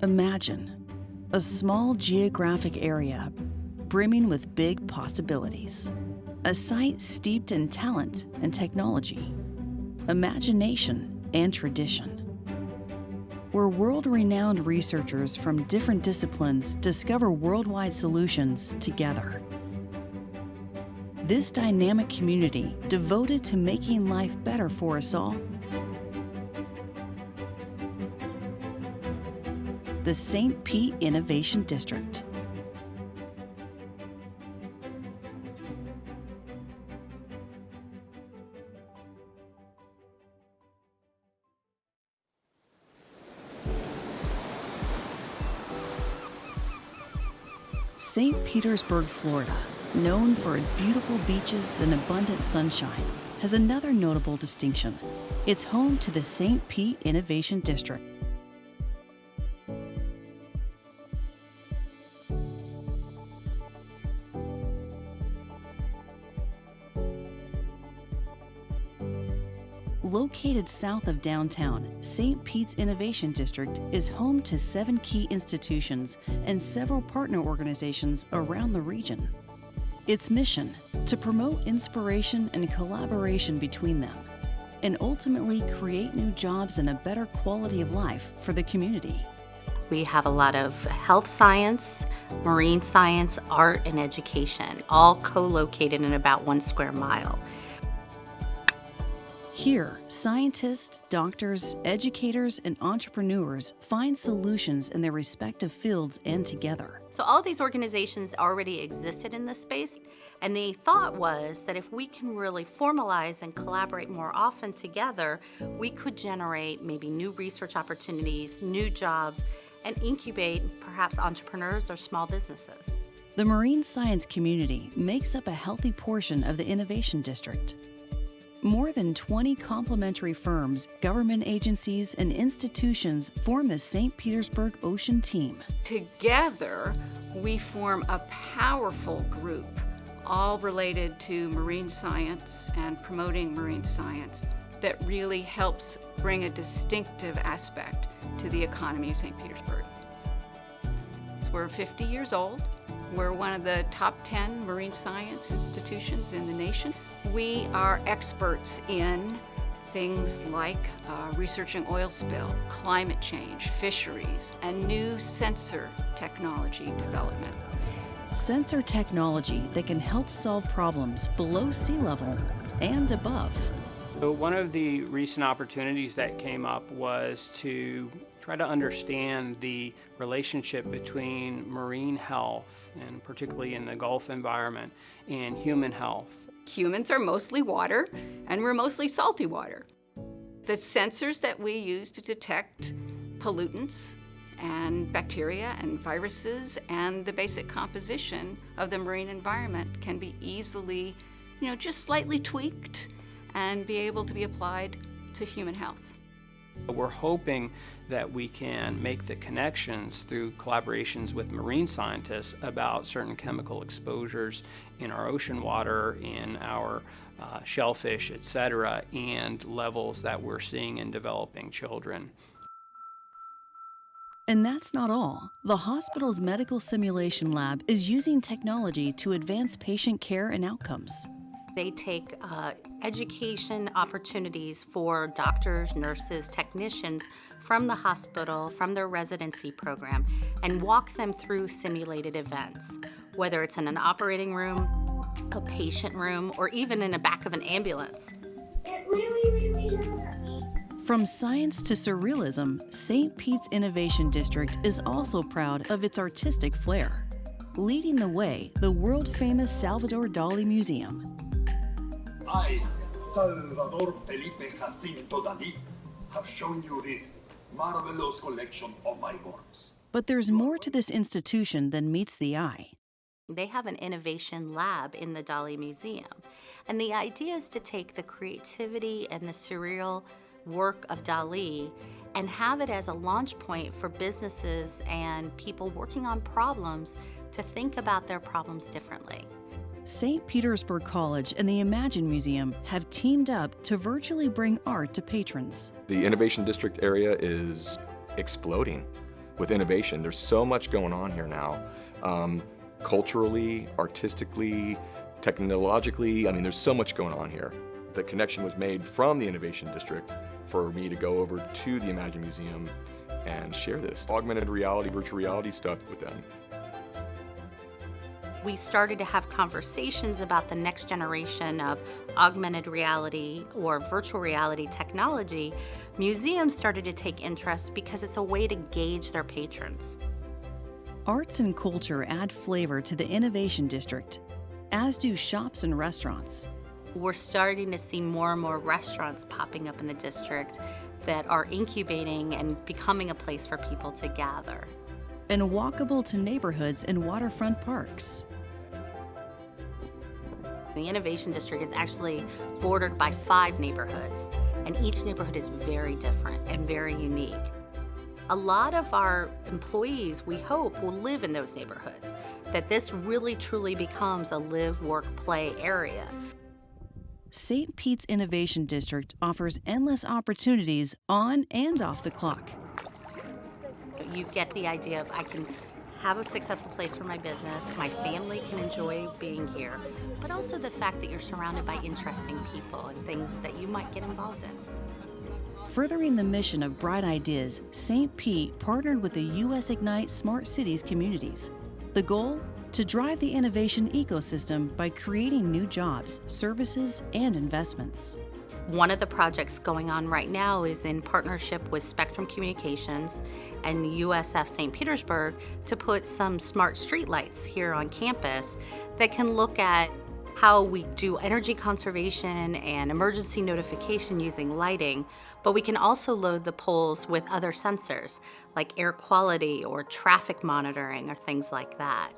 Imagine a small geographic area brimming with big possibilities. A site steeped in talent and technology, imagination and tradition, where world-renowned researchers from different disciplines discover worldwide solutions together. This dynamic community devoted to making life better for us all. The St. Pete Innovation District. St. Petersburg, Florida, known for its beautiful beaches and abundant sunshine, has another notable distinction. It's home to the St. Pete Innovation District. Located south of downtown, St. Pete's Innovation District is home to 7 key institutions and several partner organizations around the region. Its mission: to promote inspiration and collaboration between them, and ultimately create new jobs and a better quality of life for the community. We have a lot of health science, marine science, art, and education, all co-located in about 1 square mile. Here, scientists, doctors, educators, and entrepreneurs find solutions in their respective fields and together. So all of these organizations already existed in this space, and the thought was that if we can really formalize and collaborate more often together, we could generate maybe new research opportunities, new jobs, and incubate perhaps entrepreneurs or small businesses. The marine science community makes up a healthy portion of the Innovation District. More than 20 complementary firms, government agencies, and institutions form the St. Petersburg Ocean Team. Together, we form a powerful group, all related to marine science and promoting marine science, that really helps bring a distinctive aspect to the economy of St. Petersburg. We're 50 years old. We're one of the top 10 marine science institutions in the nation. We are experts in things like researching oil spill, climate change, fisheries, and new sensor technology development. Sensor technology that can help solve problems below sea level and above. So one of the recent opportunities that came up was to try to understand the relationship between marine health, and particularly in the Gulf environment, and human health. Humans are mostly water, and we're mostly salty water. The sensors that we use to detect pollutants and bacteria and viruses and the basic composition of the marine environment can be easily, just slightly tweaked and be able to be applied to human health. We're hoping that we can make the connections through collaborations with marine scientists about certain chemical exposures in our ocean water, in our shellfish, etc., and levels that we're seeing in developing children. And that's not all. The hospital's medical simulation lab is using technology to advance patient care and outcomes. They take education opportunities for doctors, nurses, technicians from the hospital, from their residency program, and walk them through simulated events, whether it's in an operating room, a patient room, or even in the back of an ambulance. It really hurts. From science to surrealism, St. Pete's Innovation District is also proud of its artistic flair. Leading the way, the world-famous Salvador Dali Museum. I, Salvador Felipe Jacinto Dalí, have shown you this marvelous collection of my works. But there's more to this institution than meets the eye. They have an innovation lab in the Dali Museum, and the idea is to take the creativity and the surreal work of Dali and have it as a launch point for businesses and people working on problems to think about their problems differently. St. Petersburg College and the Imagine Museum have teamed up to virtually bring art to patrons. The Innovation District area is exploding. with innovation. There's so much going on here now, culturally, artistically, technologically. I mean, there's so much going on here. The connection was made from the Innovation District for me to go over to the Imagine Museum and share this augmented reality, virtual reality stuff with them. We started to have conversations about the next generation of augmented reality or virtual reality technology. Museums started to take interest because it's a way to gauge their patrons. Arts and culture add flavor to the Innovation District, as do shops and restaurants. We're starting to see more and more restaurants popping up in the district that are incubating and becoming a place for people to gather. And walkable to neighborhoods and waterfront parks. The Innovation District is actually bordered by 5 neighborhoods, and each neighborhood is very different and very unique. A lot of our employees, we hope, will live in those neighborhoods, that this really truly becomes a live, work, play area. St. Pete's Innovation District offers endless opportunities on and off the clock. You get the idea of I can have a successful place for my business, my family can enjoy being here, but also the fact that you're surrounded by interesting people and things that you might get involved in. Furthering the mission of Bright Ideas, St. Pete partnered with the US Ignite Smart Cities communities. The goal? To drive the innovation ecosystem by creating new jobs, services, and investments. One of the projects going on right now is in partnership with Spectrum Communications and USF St. Petersburg to put some smart streetlights here on campus that can look at how we do energy conservation and emergency notification using lighting, but we can also load the poles with other sensors like air quality or traffic monitoring or things like that.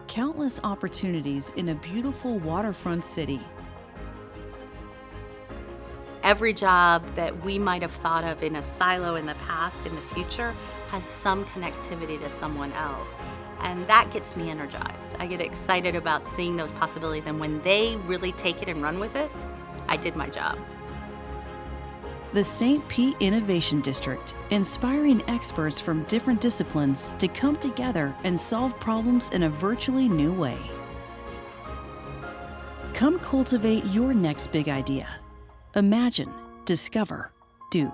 Countless opportunities in a beautiful waterfront city. Every job that we might have thought of in a silo in the past, in the future, has some connectivity to someone else. And that gets me energized. I get excited about seeing those possibilities, and when they really take it and run with it, I did my job. The St. Pete Innovation District, inspiring experts from different disciplines to come together and solve problems in a virtually new way. Come cultivate your next big idea. Imagine, discover, do.